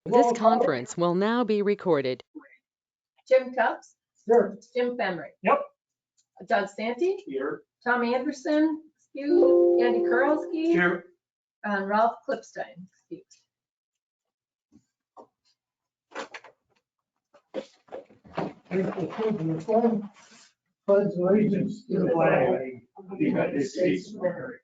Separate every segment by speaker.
Speaker 1: This conference will now be recorded.
Speaker 2: Jim Tubbs.
Speaker 3: Here.
Speaker 2: Jim Fenrick.
Speaker 3: Yep.
Speaker 2: Doug Santee.
Speaker 3: Here.
Speaker 2: Tom Anderson. Excuse. Andy Kurlski.
Speaker 3: Here.
Speaker 2: And Ralph Clipstein. Excuse.
Speaker 3: Pledge allegiance to the flag of the United States of America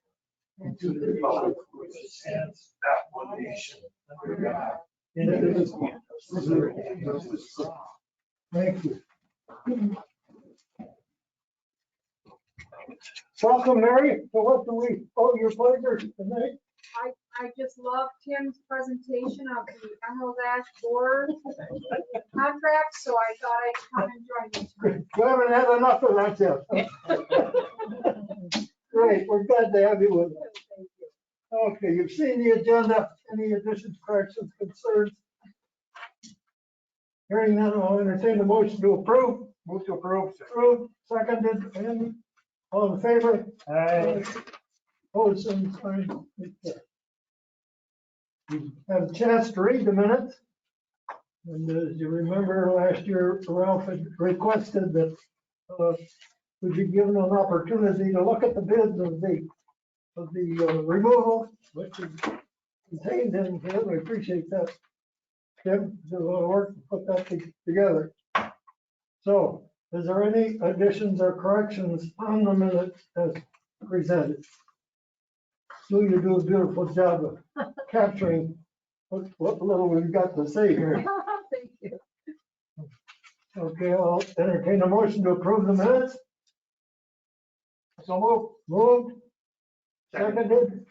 Speaker 3: and to the republic for which it stands, one nation, under God, indivisible, with liberty and justice for all. Thank you. Welcome, Mary. So what do we owe your pleasure tonight?
Speaker 4: I just love Tim's presentation of the Emerald Ash Board contract, so I thought I'd come and join you.
Speaker 3: We haven't had enough of that yet. Great, we're glad to have you with us. Okay, you've seen the agenda. Any additions, corrections, concerns? Hearing none, I'll entertain the motion to approve.
Speaker 5: Move to approve.
Speaker 3: Approved, seconded, and all in favor?
Speaker 5: Aye.
Speaker 3: Opposed, same sign. Okay. You had a chance to read the minutes. And as you remember, last year Ralph had requested that we be given an opportunity to look at the bids of the removal, which is contained in here. We appreciate that. Tim did a lot of work to put that together. So, is there any additions or corrections on the minutes as presented? Sue, you do a beautiful job of capturing what little we've got to say here.
Speaker 2: Thank you.
Speaker 3: Okay, I'll entertain a motion to approve the minutes.
Speaker 5: So
Speaker 3: Moved. Seconded.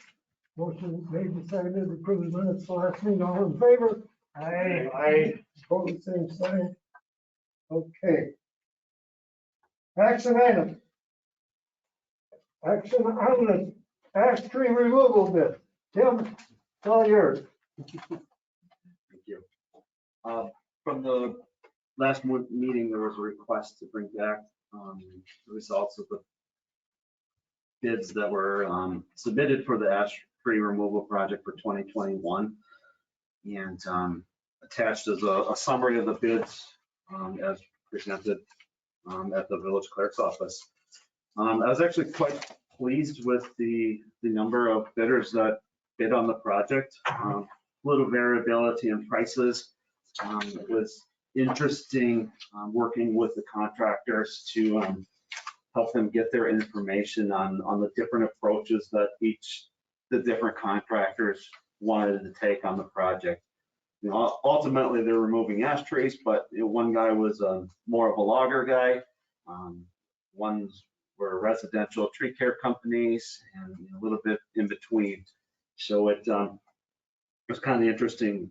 Speaker 3: Motion made and seconded to approve the minutes for last meeting. All in favor?
Speaker 5: Aye.
Speaker 3: Opposed, same sign. Okay. Action item. Action on the ash tree removal bid. Tim, it's all yours.
Speaker 6: Thank you. From the last meeting, there was a request to bring back the results of the bids that were submitted for the ash tree removal project for 2021. And attached is a summary of the bids as presented at the village clerk's office. I was actually quite pleased with the number of bidders that bid on the project. Little variability in prices. It was interesting working with the contractors to help them get their information on the different approaches that the different contractors wanted to take on the project. You know, ultimately they're removing ash trees, but one guy was more of a logger guy. Ones were residential tree care companies, and a little bit in between. So it was kind of interesting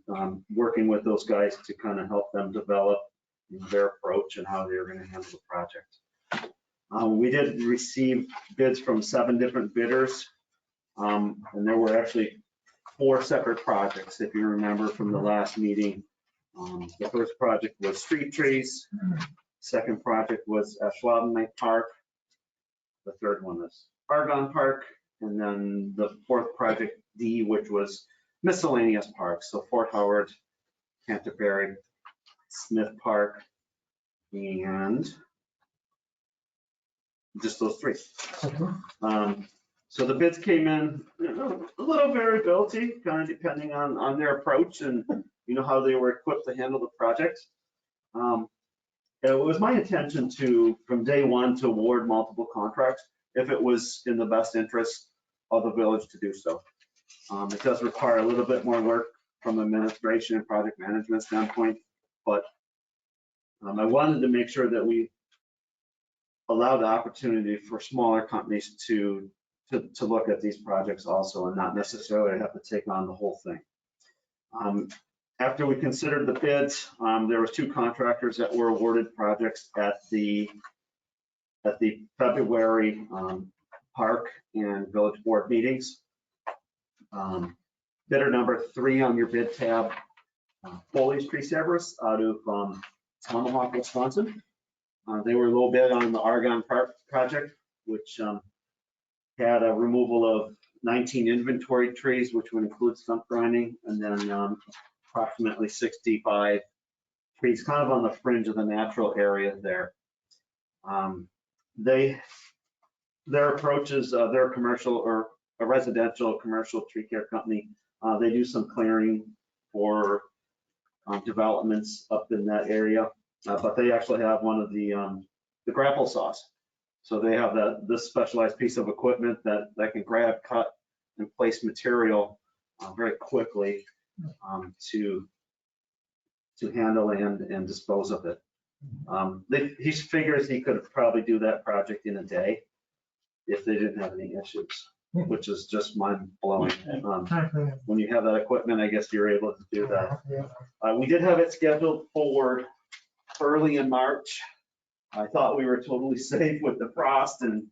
Speaker 6: working with those guys to kind of help them develop their approach and how they were going to handle the project. We did receive bids from 7 different bidders, and there were actually 4 separate projects, if you remember from the last meeting. The first project was street trees. Second project was Ashwaubenon Park. The third one was Argonne Park. And then the 4th project, D, which was miscellaneous parks. So Fort Howard, Canterbury, Smith Park, and just those 3. So the bids came in, a little variability, kind of depending on their approach and how they were equipped to handle the project. It was my intention to, from day one, to award multiple contracts if it was in the best interest of the village to do so. It does require a little bit more work from administration and project management standpoint, but I wanted to make sure that we allow the opportunity for smaller companies to look at these projects also and not necessarily have to take on the whole thing. After we considered the bids, there was 2 contractors that were awarded projects at the February park and village board meetings. Bidder number 3 on your bid tab, Foley's Tree Service out of Tomahawk, Wisconsin. They were a little bit on the Argonne Park project, which had a removal of 19 inventory trees, which would include stump grinding, and then approximately 65 trees, kind of on the fringe of the natural area there. Their approach is, they're a commercial or a residential commercial tree care company. They do some clearing for developments up in that area, but they actually have one of the grapple saws. So they have this specialized piece of equipment that can grab, cut, and place material very quickly to handle and dispose of it. He figures he could probably do that project in a day if they didn't have any issues, which is just mind blowing. When you have that equipment, I guess you're able to do that. We did have it scheduled for early in March. I thought we were totally safe with the frost, and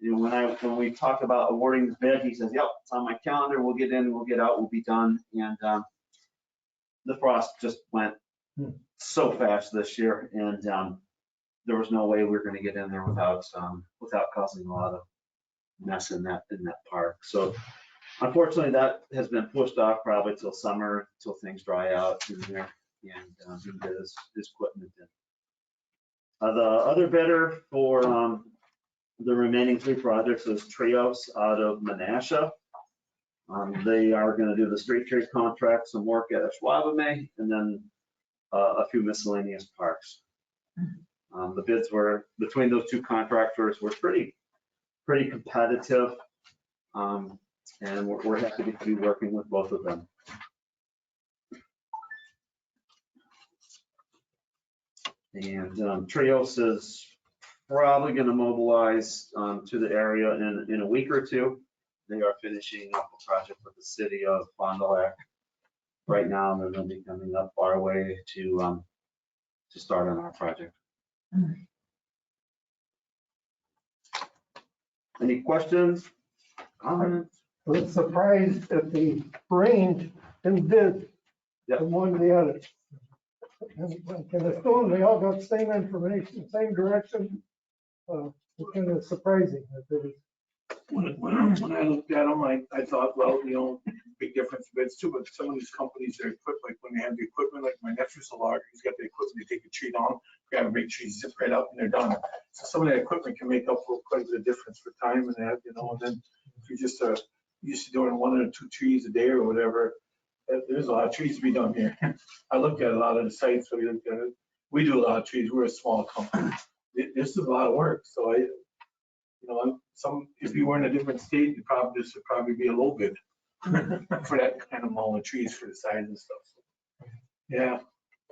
Speaker 6: you know, when we talked about awarding the bid, he says, "Yep, it's on my calendar. We'll get in, we'll get out, we'll be done." And the frost just went so fast this year, and there was no way we were going to get in there without causing a lot of mess in that park. So unfortunately, that has been pushed off probably till summer, till things dry out in there, and he get his equipment in. The other bidder for the remaining 3 projects is Trios out of Menasha. They are going to do the street tree contract, some work at Ashwaubenon, and then a few miscellaneous parks. The bids were between those 2 contractors were pretty competitive, and we're happy to be working with both of them. And Trios is probably going to mobilize to the area in a week or 2. They are finishing up a project with the city of Fond du Lac right now, and then they'll be coming up our way to start on our project. Any questions, comments?
Speaker 3: I was surprised at the range in bids from one to the other. And assume they all got the same information, same direction. It's kind of surprising that there was.
Speaker 5: When I looked at them, I thought, well, you know, big difference in bids too, but some of these companies, they're equipped, like when they have the equipment, like my nephew's a logger, he's got the equipment, they take a tree down, grab a big tree, zip right up, and they're done. So some of that equipment can make up for quite a bit of difference for time and that, you know, and then if you're just used to doing 1 or 2 trees a day or whatever, there's a lot of trees to be done here. I looked at a lot of the sites, so we do a lot of trees, we're a small company. This is a lot of work, so if you were in a different state, this would probably be a low bid for that kind of amount of trees for the size and stuff. Yeah.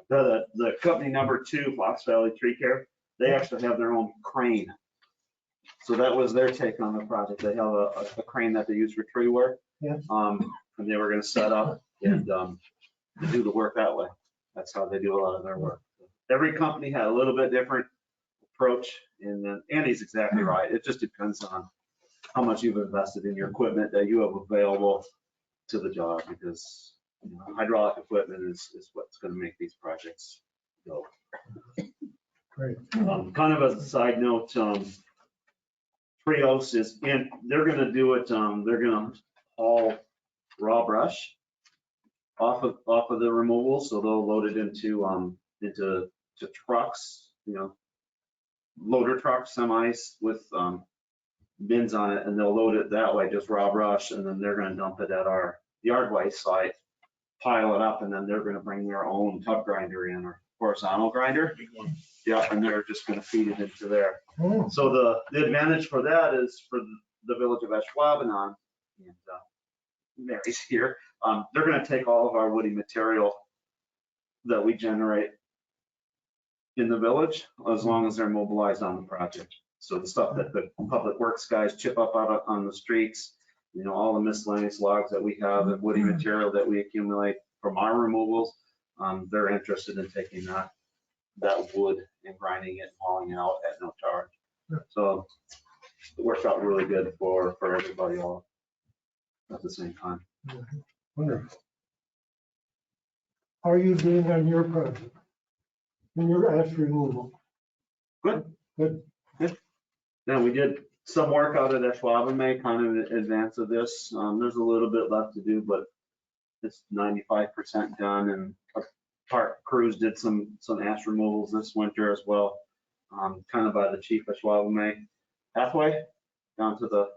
Speaker 6: The company number 2, Fox Valley Tree Care, they actually have their own crane. So that was their take on the project. They have a crane that they use for tree work.
Speaker 3: Yeah.
Speaker 6: And they were going to set up and do the work that way. That's how they do a lot of their work. Every company had a little bit different approach, and then Andy's exactly right. It just depends on how much you've invested in your equipment that you have available to the job, because hydraulic equipment is what's going to make these projects go.
Speaker 3: Great.
Speaker 6: Kind of as a side note, Trios is, and they're going to do it. They're going to haul raw brush off of the removal, so they'll load it into trucks, loader trucks, semis with bins on it, and they'll load it that way, just raw brush, and then they're going to dump it at our yard waste site, pile it up, and then they're going to bring their own tub grinder in, or horizontal grinder. Yeah, and they're just going to feed it into there. So the advantage for that is for the village of Ashwaubenon, and Mary's here, they're going to take all of our woody material that we generate in the village, as long as they're mobilized on the project. So the stuff that the public works guys chip up out on the streets, all the miscellaneous logs that we have, the woody material that we accumulate from our removals, they're interested in taking that wood and grinding it and hauling it out at no charge. So it works out really good for everybody all at the same time.
Speaker 3: Wonderful. How are you doing on your project? In your ash removal?
Speaker 6: Good. Yeah, we did some work out at Ashwaubenon, kind of in advance of this. There's a little bit left to do, but it's 95% done, and our park crews did some ash removals this winter as well. Kind of by the Chief Ashwaubenon pathway down to the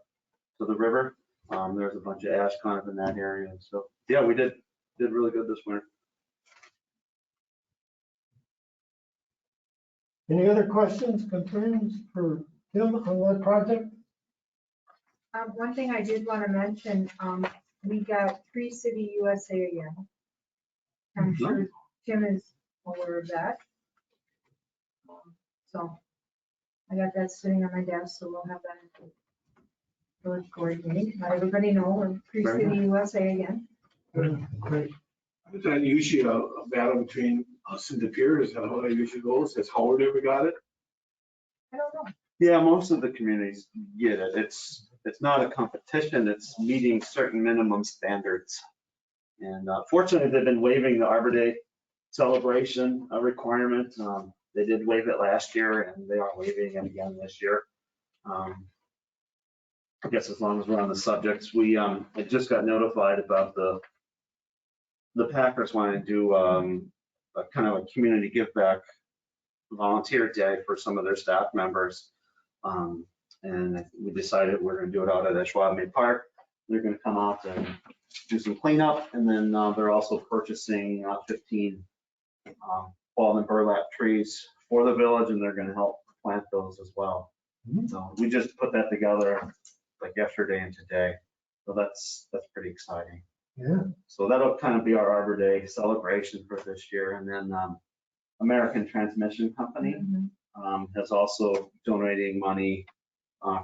Speaker 6: river. There's a bunch of ash kind of in that area. So yeah, we did really good this winter.
Speaker 3: Any other questions, concerns for Tim on that project?
Speaker 4: One thing I did want to mention, we got Tree City USA again. I'm sure Tim is aware of that. So I got that sitting on my desk, so we'll have that in the village board meeting. Let everybody know we're Tree
Speaker 6: Very
Speaker 4: City USA again.
Speaker 3: Great.
Speaker 5: Is that usually a battle between us and the peers? Is that how it usually goes? Has Howard ever got it?
Speaker 4: I don't know.
Speaker 6: Yeah, most of the communities get it. It's not a competition, it's meeting certain minimum standards. And fortunately, they've been waiving the Arbor Day celebration requirement. They did waive it last year, and they are waiving it again this year. I guess as long as we're on the subjects, I just got notified about the Packers wanting to do a kind of a community give back volunteer day for some of their staff members. And we decided we're going to do it out at Ashwaubenon Park. They're going to come out and do some cleanup, and then they're also purchasing 15 fallen burlap trees for the village, and they're going to help plant those as well. So we just put that together like yesterday and today. So that's pretty exciting.
Speaker 3: Yeah.
Speaker 6: So that'll kind of be our Arbor Day celebration for this year. And then American Transmission Company has also donating money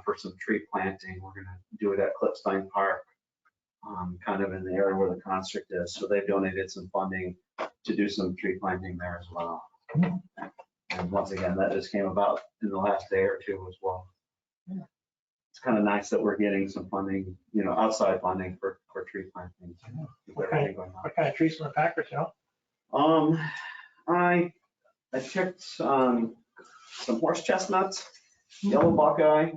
Speaker 6: for some tree planting. We're going to do it at Clipstein Park, kind of in the area where the construct is. So they've donated some funding to do some tree planting there as well. And once again, that just came about in the last day or two as well.
Speaker 3: Yeah.
Speaker 6: It's kind of nice that we're getting some funding, outside funding for tree planting.
Speaker 7: What kind of trees from the Packers, you know?
Speaker 6: I picked some horse chestnuts, yellow buckeye,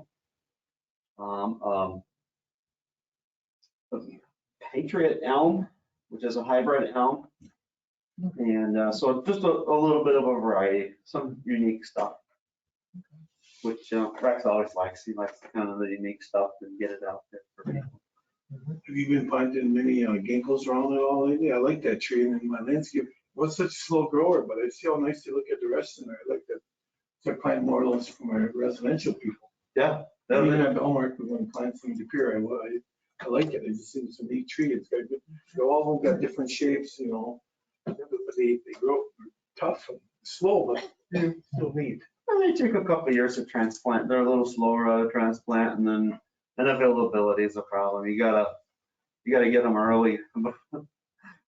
Speaker 6: Patriot elm, which is a hybrid elm. And so just a little bit of a variety, some unique stuff, which Rex always likes. He likes kind of the unique stuff and get it out there for people.
Speaker 5: Have you been planting many ginkgos around it all lately? I like that tree, and in my landscape, was such a slow grower, but I see how nice they look at the rest of it. I like that. Start planting more of those for my residential people.
Speaker 6: Yeah.
Speaker 5: I don't have the homework when I plant some Depeer. I like it. It just seems a neat tree. It's got good, they all of them got different shapes, but they grow tough and slow, but still neat.
Speaker 6: Well, they take a couple of years to transplant. They're a little slower to transplant, and then availability is a problem. You gotta get them early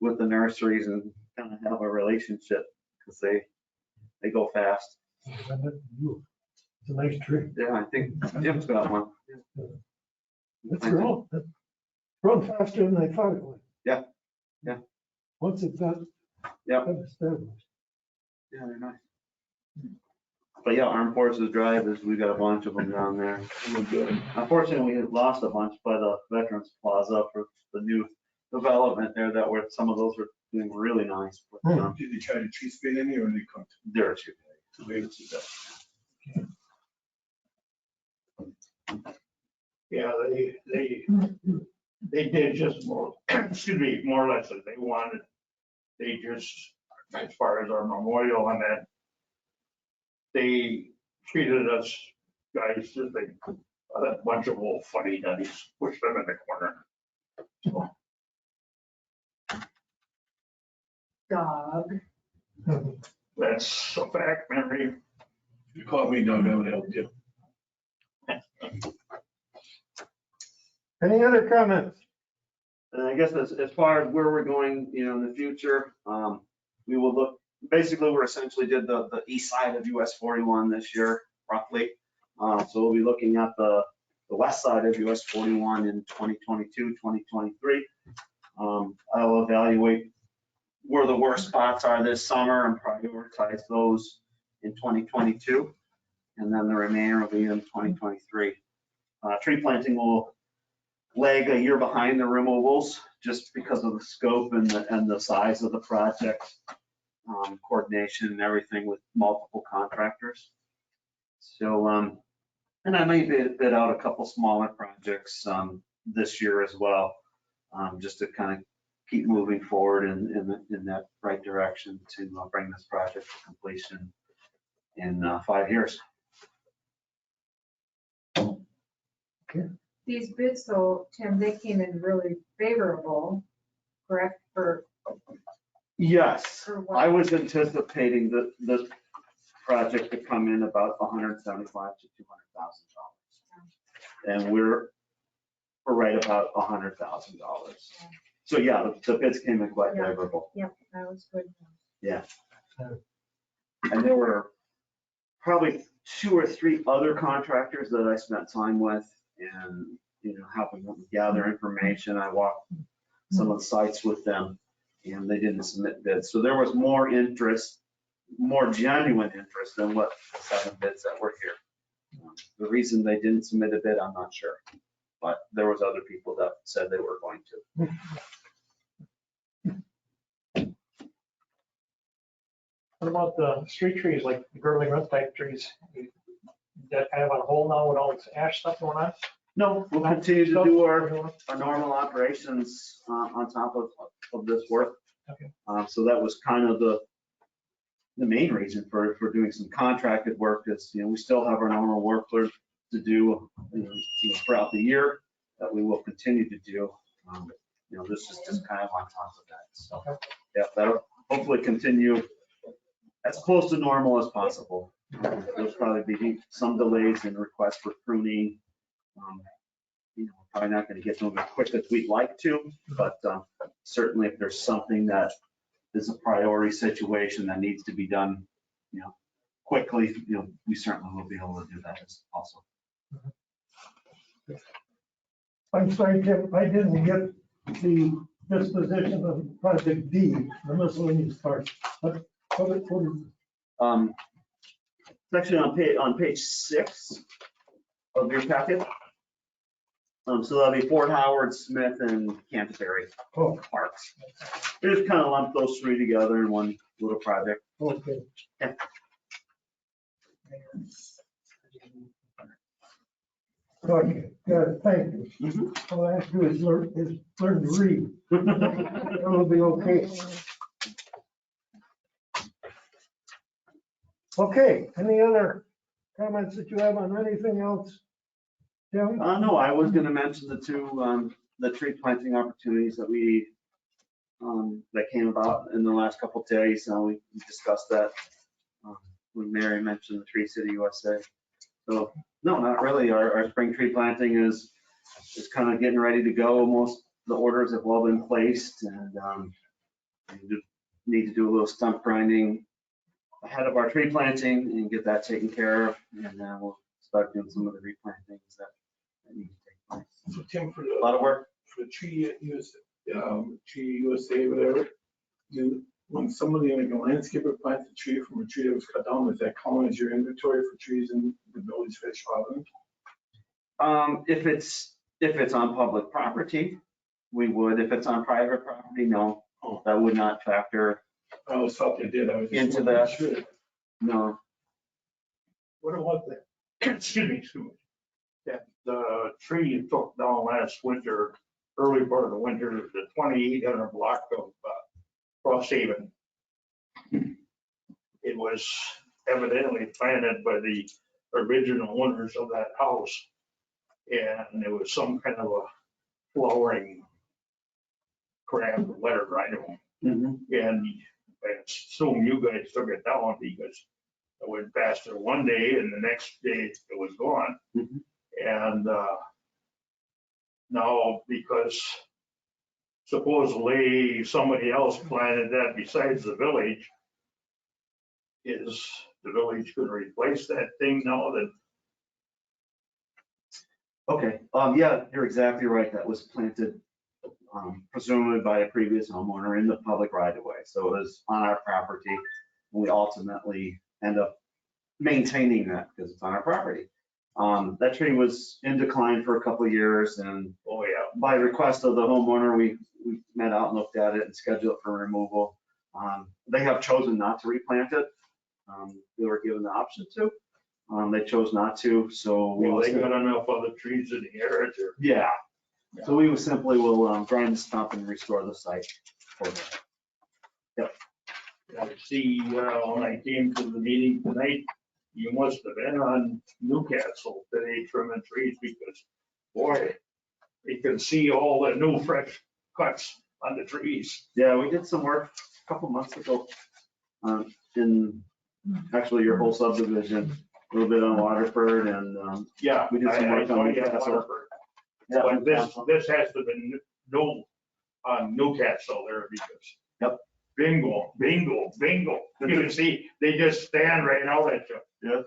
Speaker 6: with the nurseries and kind of have a relationship, because they go fast.
Speaker 3: It's a nice tree.
Speaker 6: Yeah, I think Jim's got one.
Speaker 3: It's grown faster than I thought it would.
Speaker 6: Yeah, yeah.
Speaker 3: Once it's got established.
Speaker 6: Yeah, they're nice. But yeah, Armed Forces Drive we've got a bunch of them down there. Unfortunately, we had lost a bunch by the Veterans Plaza for the new development there some of those were doing really nice. But,
Speaker 5: Did they try to tree spade any, or they cut?
Speaker 6: they're too
Speaker 5: Too big to do that.
Speaker 7: Yeah, they did just more, more or less as they wanted. They just, as far as our memorial on that, they treated us guys just like a bunch of old funny nutties, pushed them in the corner. So
Speaker 4: Dog.
Speaker 7: that's a fact, Mary.
Speaker 5: If you called me, Doug, I would help you.
Speaker 3: Any other comments?
Speaker 6: And I guess as far as where we're going, in the future, we will look, basically we're essentially did the east side of US 41 this year, roughly. So we'll be looking at the west side of US 41 in 2022, 2023. I'll evaluate where the worst spots are this summer and prioritize those in 2022. And then the remainder will be in 2023. Tree planting will lag a year behind the removals just because of the scope and the size of the project, coordination and everything with multiple contractors. So, and I may bid out a couple smaller projects this year as well, just to kind of keep moving forward in that right direction to bring this project to completion in 5 years.
Speaker 4: These bids though, Tim, they came in really favorable, correct, for
Speaker 6: Yes,
Speaker 4: what?
Speaker 6: I was anticipating this project to come in about $175,000 to $200,000. And we're right about $100,000. So yeah, the bids came in quite
Speaker 4: Yeah.
Speaker 6: favorable.
Speaker 4: Yep, that was good.
Speaker 6: Yeah. And there were probably 2 or 3 other contractors that I spent time with and, helping them gather information. I walked some of the sites with them and they didn't submit bids. So there was more interest, more genuine interest than what the 7 bids that were here. The reason they didn't submit a bid, I'm not sure, but there was other people that said they were going to.
Speaker 3: What about the street trees, like the girdling root type trees? That kind of on hold now with all this ash stuff going on?
Speaker 6: No, we'll continue to do our normal operations on top of this work.
Speaker 3: Okay.
Speaker 6: So that was kind of the main reason for doing some contracted work is, we still have our normal work to do throughout the year that we will continue to do. This is just kind of on top of that. So, yeah, that'll hopefully continue as close to normal as possible. There'll probably be some delays in requests for pruning. We're probably not going to get them as quick as we'd like to, but certainly if there's something that is a priority situation that needs to be done, quickly, we certainly will be able to do that also.
Speaker 3: I'm sorry, Tim, I didn't get the disposition of project D, the miscellaneous part. What is
Speaker 6: It's actually on page 6 of your packet. So that'll be Fort Howard, Smith, and Canterbury parks. We just kind of lump those 3 together in one little project.
Speaker 3: Okay.
Speaker 6: Yeah.
Speaker 3: Okay, good, thank you.
Speaker 6: Mhm.
Speaker 3: All I have to do is learn to read. It'll be okay. Okay, any other comments that you have on anything else? Tim?
Speaker 6: No, I was gonna mention the 2, the tree planting opportunities that that came about in the last couple of days. We discussed that when Mary mentioned the Tree City USA. So, no, not really. Our spring tree planting is kind of getting ready to go. Most the orders have all been placed and we just need to do a little stump grinding ahead of our tree planting and get that taken care of. And then we'll start doing some of the replantings that need to take place.
Speaker 5: So Tim, for
Speaker 6: A lot of work.
Speaker 5: the Tree USA, whatever, when somebody like a landscaper plants a tree from a tree that was cut down, does that count as your inventory for trees in the village fish island?
Speaker 6: If it's on public property, we would. If it's on private property, no, that would not factor.
Speaker 5: I always thought they did. I was just
Speaker 6: Into
Speaker 5: wondering.
Speaker 6: that.
Speaker 5: Sure.
Speaker 6: No.
Speaker 7: What about that? Excuse me. That tree you took down last winter, early part of the winter, the 2800 block of Cross Haven. It was evidently planted by the original owners of that house. And there was some kind of a flowering crab or letter, I don't know.
Speaker 6: Mhm.
Speaker 7: And I assume you guys took it down because I went past it one day and the next day it was gone.
Speaker 6: Mhm.
Speaker 7: And now because supposedly somebody else planted that besides the village, is the village going to replace that thing now that?
Speaker 6: Okay, yeah, you're exactly right. That was planted presumably by a previous homeowner in the public right of way. So it was on our property. We ultimately end up maintaining that because it's on our property. That tree was in decline for a couple of years, and
Speaker 7: Oh, yeah.
Speaker 6: by request of the homeowner, we met out and looked at it and scheduled it for removal. They have chosen not to replant it. They were given the option to. They chose not to, so we
Speaker 7: Well,
Speaker 6: will,
Speaker 7: they got enough other trees in the area to.
Speaker 6: yeah. So we will simply will grind the stump and restore the site for them.
Speaker 7: I see, when I came to the meeting tonight, you must have been on Newcastle today trimming trees because, boy, you can see all the new fresh cuts on the trees.
Speaker 6: Yeah, we did some work a couple months ago in actually your whole subdivision, a little bit on Waterford and,
Speaker 7: Yeah.
Speaker 6: We did some
Speaker 7: I
Speaker 6: work
Speaker 7: saw
Speaker 6: on
Speaker 7: you at
Speaker 6: Newcastle.
Speaker 7: Waterford.
Speaker 6: yeah,
Speaker 7: But this has to be new on Newcastle there because.
Speaker 6: Yep.
Speaker 7: Bingo, bingo, bingo. You can see, they just stand right out at you.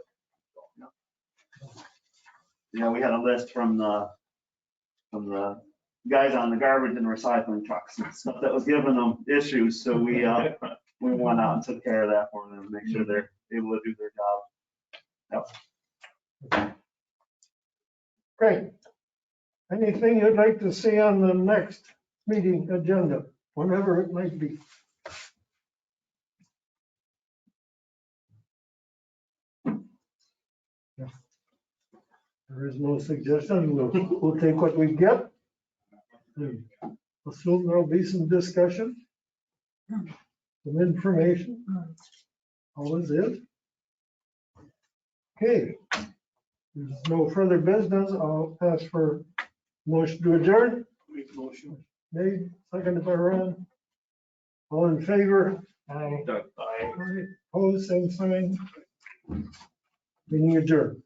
Speaker 6: yeah, we had a list from the guys on the garbage and recycling trucks and stuff that was giving them issues, so we went out and took care of that for them, make sure they're able to do their job.
Speaker 3: Great. Anything you'd like to see on the next meeting agenda, whenever it might be? There is no suggestion. We'll take what we get. Assume there'll be some discussion, some information. Always is. Okay. There's no further business. I'll ask for motion to adjourn.
Speaker 5: Make the motion.
Speaker 3: Made, seconded by Ron. All in favor? Aye.
Speaker 7: I
Speaker 3: Opposed, same sign. Meeting adjourned.